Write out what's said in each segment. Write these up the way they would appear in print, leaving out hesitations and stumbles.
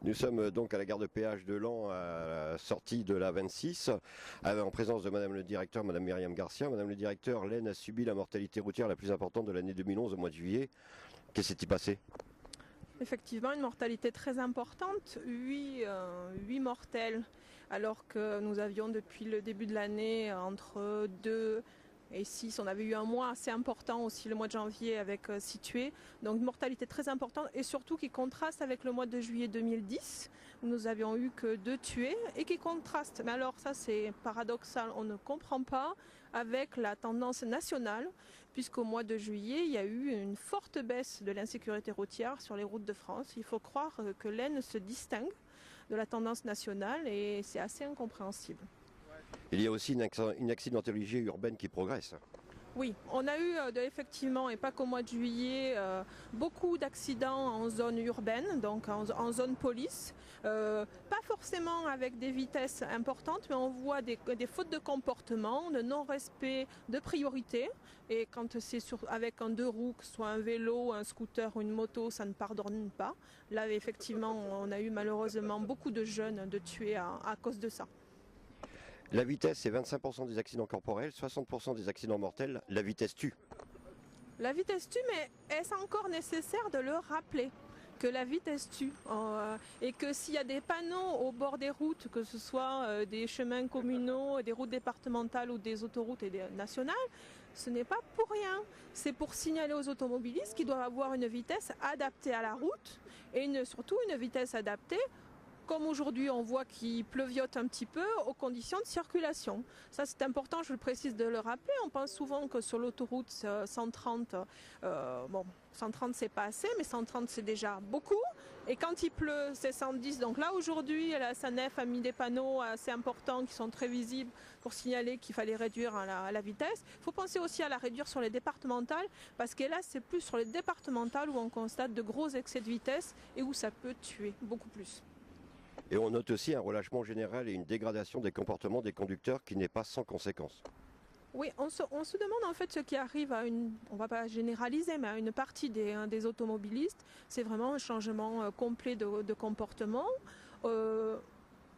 Nous sommes donc à la gare de péage de Laon, à la sortie de la 26, en présence de Madame le Directeur, Madame Myriam Garcia. Madame le Directeur, l'Aisne a subi la mortalité routière la plus importante de l'année 2011 au mois de juillet. Qu'est-ce qui s'est passé ? Effectivement, une mortalité très importante, 8 mortels, alors que nous avions depuis le début de l'année entre 2 et 6. On avait eu un mois assez important aussi, le mois de janvier, avec 6 tués. Donc une mortalité très importante et surtout qui contraste avec le mois de juillet 2010, où nous avions eu que 2 tués et qui contraste. Mais alors ça c'est paradoxal, on ne comprend pas avec la tendance nationale, puisqu'au mois de juillet, il y a eu une forte baisse de l'insécurité routière sur les routes de France. Il faut croire que l'Aisne se distingue de la tendance nationale et c'est assez incompréhensible. Il y a aussi une accidentologie urbaine qui progresse. Oui, on a eu effectivement, et pas qu'au mois de juillet, beaucoup d'accidents en zone urbaine, donc en zone police. Pas forcément avec des vitesses importantes, mais on voit des fautes de comportement, de non-respect de priorité. Et quand c'est avec un deux roues, que ce soit un vélo, un scooter ou une moto, ça ne pardonne pas. Là, effectivement, on a eu malheureusement beaucoup de jeunes de tués à cause de ça. La vitesse, c'est 25% des accidents corporels, 60% des accidents mortels. La vitesse tue. La vitesse tue, mais est-ce encore nécessaire de le rappeler que la vitesse tue et que s'il y a des panneaux au bord des routes, que ce soit des chemins communaux, des routes départementales ou des autoroutes et des nationales, ce n'est pas pour rien. C'est pour signaler aux automobilistes qu'ils doivent avoir une vitesse adaptée à la route et surtout une vitesse adaptée, comme aujourd'hui on voit qu'il pleuviote un petit peu, aux conditions de circulation. Ça c'est important, je le précise de le rappeler. On pense souvent que sur l'autoroute 130, 130 c'est pas assez, mais 130 c'est déjà beaucoup. Et quand il pleut, c'est 110. Donc là aujourd'hui, la SANEF a mis des panneaux assez importants qui sont très visibles pour signaler qu'il fallait réduire la vitesse. Il faut penser aussi à la réduire sur les départementales, parce que là c'est plus sur les départementales où on constate de gros excès de vitesse et où ça peut tuer beaucoup plus. Et on note aussi un relâchement général et une dégradation des comportements des conducteurs qui n'est pas sans conséquence. Oui, on se demande en fait ce qui arrive on va pas généraliser, mais à une partie des automobilistes. C'est vraiment un changement complet de comportement.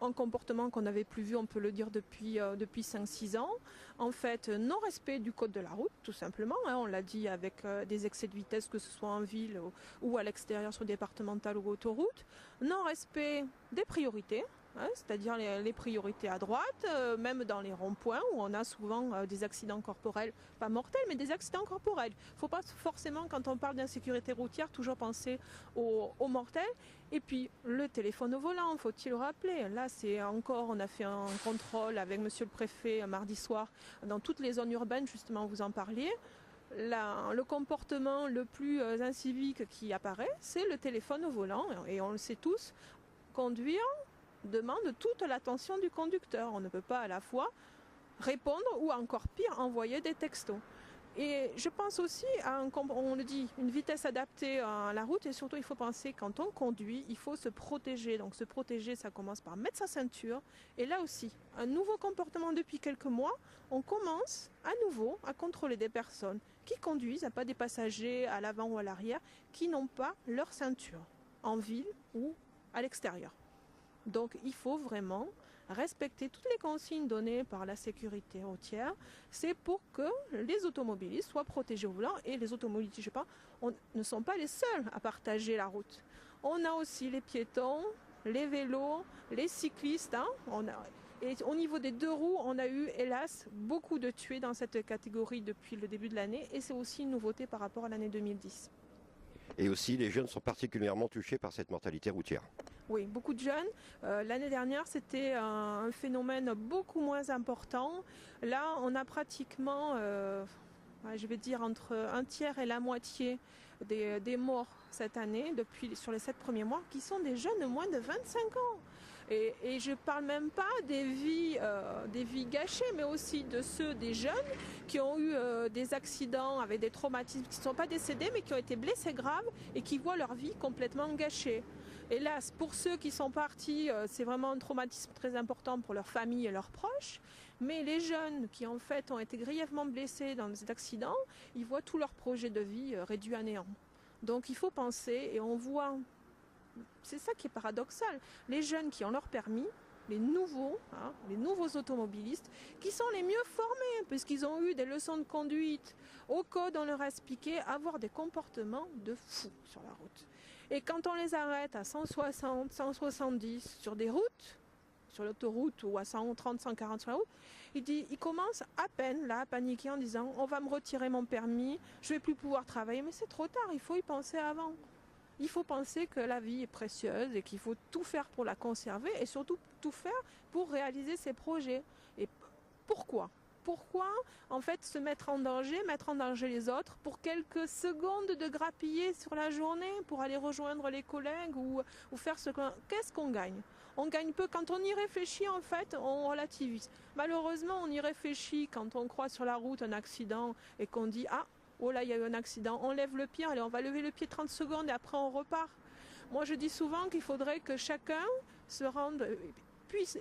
Un comportement qu'on n'avait plus vu, on peut le dire, depuis 5-6 ans. En fait, non-respect du code de la route, tout simplement. On l'a dit avec des excès de vitesse, que ce soit en ville ou à l'extérieur sur départementale ou autoroute. Non-respect des priorités. C'est-à-dire les priorités à droite, même dans les ronds-points où on a souvent des accidents corporels, pas mortels, mais des accidents corporels. Il ne faut pas forcément, quand on parle d'insécurité routière, toujours penser aux mortels. Et puis le téléphone au volant, faut-il le rappeler. Là, on a fait un contrôle avec monsieur le préfet mardi soir dans toutes les zones urbaines, justement, vous en parliez. Le comportement le plus incivique qui apparaît, c'est le téléphone au volant. Et on le sait tous, conduire demande toute l'attention du conducteur. On ne peut pas à la fois répondre ou encore pire, envoyer des textos. Et je pense aussi à on le dit, une vitesse adaptée à la route et surtout il faut penser quand on conduit, il faut se protéger. Donc se protéger, ça commence par mettre sa ceinture. Et là aussi, un nouveau comportement depuis quelques mois, on commence à nouveau à contrôler des personnes qui conduisent, pas des passagers à l'avant ou à l'arrière, qui n'ont pas leur ceinture, en ville ou à l'extérieur. Donc il faut vraiment respecter toutes les consignes données par la sécurité routière. C'est pour que les automobilistes soient protégés au volant. Et les automobilistes, ne sont pas les seuls à partager la route. On a aussi les piétons, les vélos, les cyclistes. Et au niveau des deux roues, on a eu, hélas, beaucoup de tués dans cette catégorie depuis le début de l'année. Et c'est aussi une nouveauté par rapport à l'année 2010. Et aussi, les jeunes sont particulièrement touchés par cette mortalité routière. Oui, beaucoup de jeunes. L'année dernière, c'était un phénomène beaucoup moins important. Là, on a pratiquement, je vais dire, entre un tiers et la moitié des morts cette année, sur les 7 premiers mois, qui sont des jeunes de moins de 25 ans. Et je ne parle même pas des vies gâchées, mais aussi des jeunes qui ont eu des accidents avec des traumatismes, qui ne sont pas décédés, mais qui ont été blessés graves et qui voient leur vie complètement gâchée. Hélas, pour ceux qui sont partis, c'est vraiment un traumatisme très important pour leur famille et leurs proches. Mais les jeunes qui en fait ont été grièvement blessés dans cet accident, ils voient tout leur projet de vie réduit à néant. Donc il faut penser, et on voit c'est ça qui est paradoxal. Les jeunes qui ont leur permis, les nouveaux automobilistes, qui sont les mieux formés, puisqu'ils ont eu des leçons de conduite, au code on leur a expliqué, avoir des comportements de fous sur la route. Et quand on les arrête à 160, 170 sur des routes, sur l'autoroute ou à 130, 140 sur la route, ils commencent à peine là à paniquer en disant on va me retirer mon permis, je ne vais plus pouvoir travailler, mais c'est trop tard, il faut y penser avant. Il faut penser que la vie est précieuse et qu'il faut tout faire pour la conserver et surtout tout faire pour réaliser ses projets. Et pourquoi ? Pourquoi en fait se mettre en danger les autres pour quelques secondes de grappiller sur la journée pour aller rejoindre les collègues ou faire ce qu'on... Qu'est-ce qu'on gagne ? On gagne peu. Quand on y réfléchit, en fait, on relativise. Malheureusement, on y réfléchit quand on croise sur la route un accident et qu'on dit « Ah, oh là, il y a eu un accident, on lève le pied, allez, on va lever le pied 30 secondes et après on repart. » Moi, je dis souvent qu'il faudrait que chacun se rende, puisse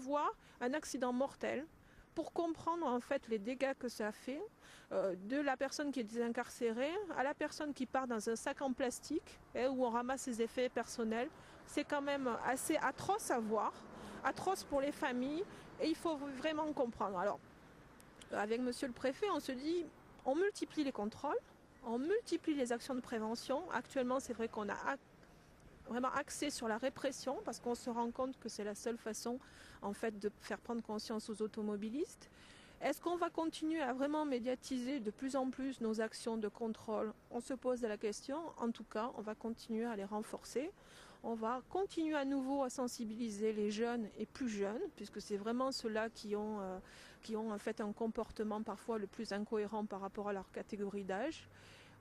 voir un accident mortel pour comprendre en fait les dégâts que ça fait, de la personne qui est désincarcérée à la personne qui part dans un sac en plastique où on ramasse ses effets personnels. C'est quand même assez atroce à voir, atroce pour les familles et il faut vraiment comprendre. Alors, avec monsieur le préfet, on se dit, on multiplie les contrôles, on multiplie les actions de prévention. Actuellement, c'est vrai qu'on a vraiment axé sur la répression parce qu'on se rend compte que c'est la seule façon en fait de faire prendre conscience aux automobilistes. Est-ce qu'on va continuer à vraiment médiatiser de plus en plus nos actions de contrôle ? On se pose la question. En tout cas, on va continuer à les renforcer. On va continuer à nouveau à sensibiliser les jeunes et plus jeunes, puisque c'est vraiment ceux-là qui ont en fait un comportement parfois le plus incohérent par rapport à leur catégorie d'âge.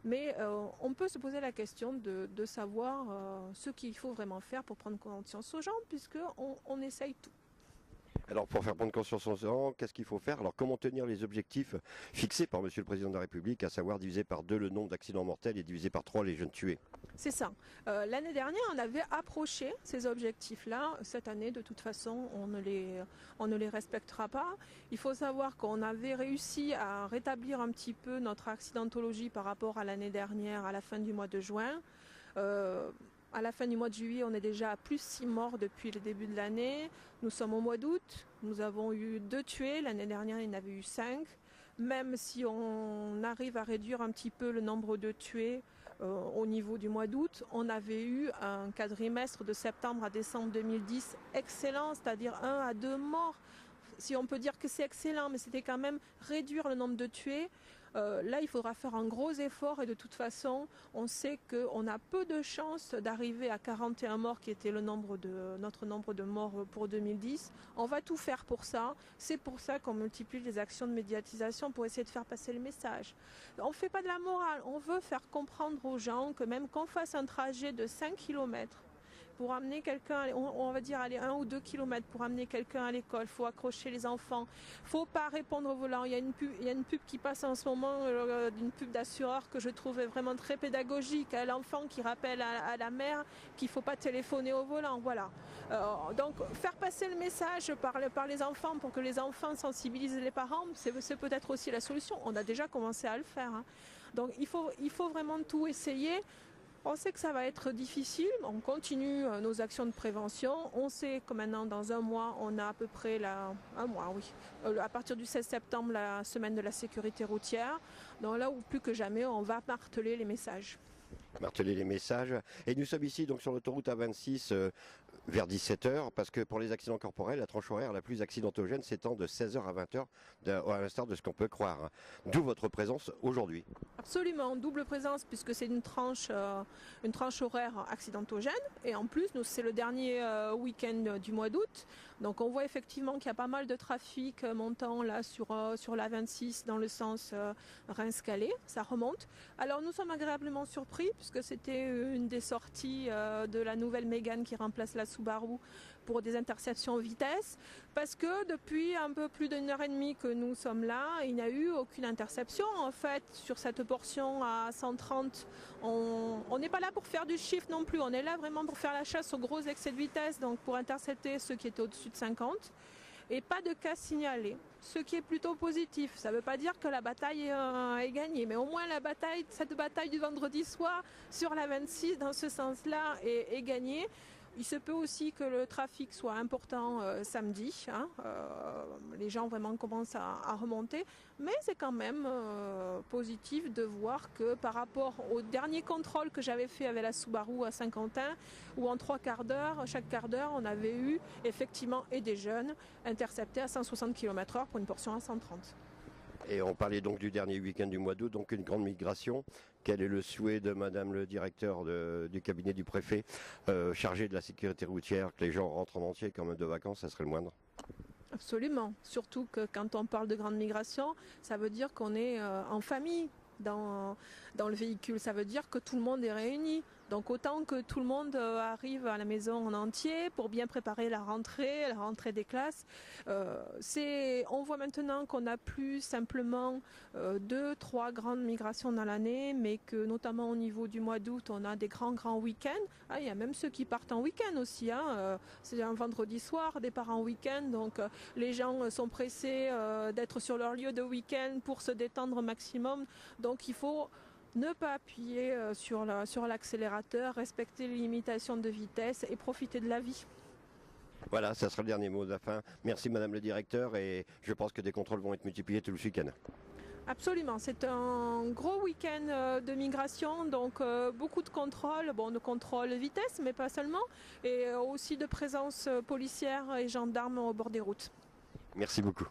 Mais on peut se poser la question de savoir ce qu'il faut vraiment faire pour prendre conscience aux gens, puisqu'on essaye tout. Alors pour faire prendre conscience aux gens, qu'est-ce qu'il faut faire ? Alors comment tenir les objectifs fixés par Monsieur le Président de la République, à savoir diviser par 2 le nombre d'accidents mortels et diviser par 3 les jeunes tués ? C'est ça. L'année dernière, on avait approché ces objectifs-là. Cette année, de toute façon, on ne les respectera pas. Il faut savoir qu'on avait réussi à rétablir un petit peu notre accidentologie par rapport à l'année dernière, à la fin du mois de juin. À la fin du mois de juillet, on est déjà à plus 6 morts depuis le début de l'année. Nous sommes au mois d'août. Nous avons eu 2 tués. L'année dernière, il y en avait eu 5. Même si on arrive à réduire un petit peu le nombre de tués au niveau du mois d'août, on avait eu un quadrimestre de septembre à décembre 2010 excellent, c'est-à-dire 1 à 2 morts. Si on peut dire que c'est excellent, mais c'était quand même réduire le nombre de tués. Là, il faudra faire un gros effort et de toute façon, on sait qu'on a peu de chances d'arriver à 41 morts qui était notre nombre de morts pour 2010. On va tout faire pour ça. C'est pour ça qu'on multiplie les actions de médiatisation pour essayer de faire passer le message. On ne fait pas de la morale, on veut faire comprendre aux gens que même qu'on fasse un trajet de 5 km, pour amener quelqu'un, on va dire aller 1 ou 2 kilomètres pour amener quelqu'un à l'école, il faut accrocher les enfants, il ne faut pas répondre au volant. Il y a une pub qui passe en ce moment, une pub d'assureur que je trouvais vraiment très pédagogique, à l'enfant qui rappelle à la mère qu'il ne faut pas téléphoner au volant. Voilà. Donc faire passer le message par les enfants pour que les enfants sensibilisent les parents, c'est peut-être aussi la solution. On a déjà commencé à le faire. Hein. Donc il faut vraiment tout essayer. On sait que ça va être difficile, on continue nos actions de prévention. On sait que maintenant, dans 1 mois, on a à peu près à partir du 16 septembre, la semaine de la sécurité routière. Donc là où plus que jamais, on va marteler les messages. Et nous sommes ici donc sur l'autoroute A26 vers 17h, parce que pour les accidents corporels, la tranche horaire la plus accidentogène s'étend de 16h à 20h, à l'instar de ce qu'on peut croire. D'où votre présence aujourd'hui. Absolument, double présence puisque c'est une tranche horaire accidentogène et en plus c'est le dernier week-end du mois d'août. Donc on voit effectivement qu'il y a pas mal de trafic montant là sur la 26 dans le sens Reims-Calais, ça remonte. Alors nous sommes agréablement surpris puisque c'était une des sorties de la nouvelle Mégane qui remplace la Subaru pour des interceptions vitesse, parce que depuis un peu plus d'1 heure et demie que nous sommes là, il n'y a eu aucune interception en fait sur cette portion à 130. On n'est pas là pour faire du chiffre non plus, on est là vraiment pour faire la chasse aux gros excès de vitesse, donc pour intercepter ceux qui étaient au-dessus de 50. et pas de cas signalés, ce qui est plutôt positif. Ça ne veut pas dire que la bataille est gagnée, mais au moins cette bataille du vendredi soir sur la 26 dans ce sens-là est gagnée. Il se peut aussi que le trafic soit important samedi, les gens vraiment commencent à remonter, mais c'est quand même positif de voir que par rapport au dernier contrôle que j'avais fait avec la Subaru à Saint-Quentin, où en 3 quarts d'heure, chaque quart d'heure, on avait eu effectivement et des jeunes interceptés à 160 km/h pour une portion à 130. Et on parlait donc du dernier week-end du mois d'août, donc une grande migration. Quel est le souhait de Madame le directeur du cabinet du préfet chargé de la sécurité routière, que les gens rentrent en entier comme de vacances, ça serait le moindre? Absolument, surtout que quand on parle de grande migration, ça veut dire qu'on est en famille dans le véhicule, ça veut dire que tout le monde est réuni. Donc autant que tout le monde arrive à la maison en entier pour bien préparer la rentrée des classes. On voit maintenant qu'on n'a plus simplement 2-3 grandes migrations dans l'année, mais que notamment au niveau du mois d'août, on a des grands week-ends. Il y a même ceux qui partent en week-end aussi. C'est un vendredi soir, départ en week-end. Donc les gens sont pressés d'être sur leur lieu de week-end pour se détendre au maximum. Donc il faut ne pas appuyer sur l'accélérateur, respecter les limitations de vitesse et profiter de la vie. Voilà, ça sera le dernier mot de la fin. Merci Madame le directeur et je pense que des contrôles vont être multipliés tout le week-end. Absolument, c'est un gros week-end de migration, donc beaucoup de contrôles, de contrôle vitesse, mais pas seulement, et aussi de présence policière et gendarmes au bord des routes. Merci beaucoup.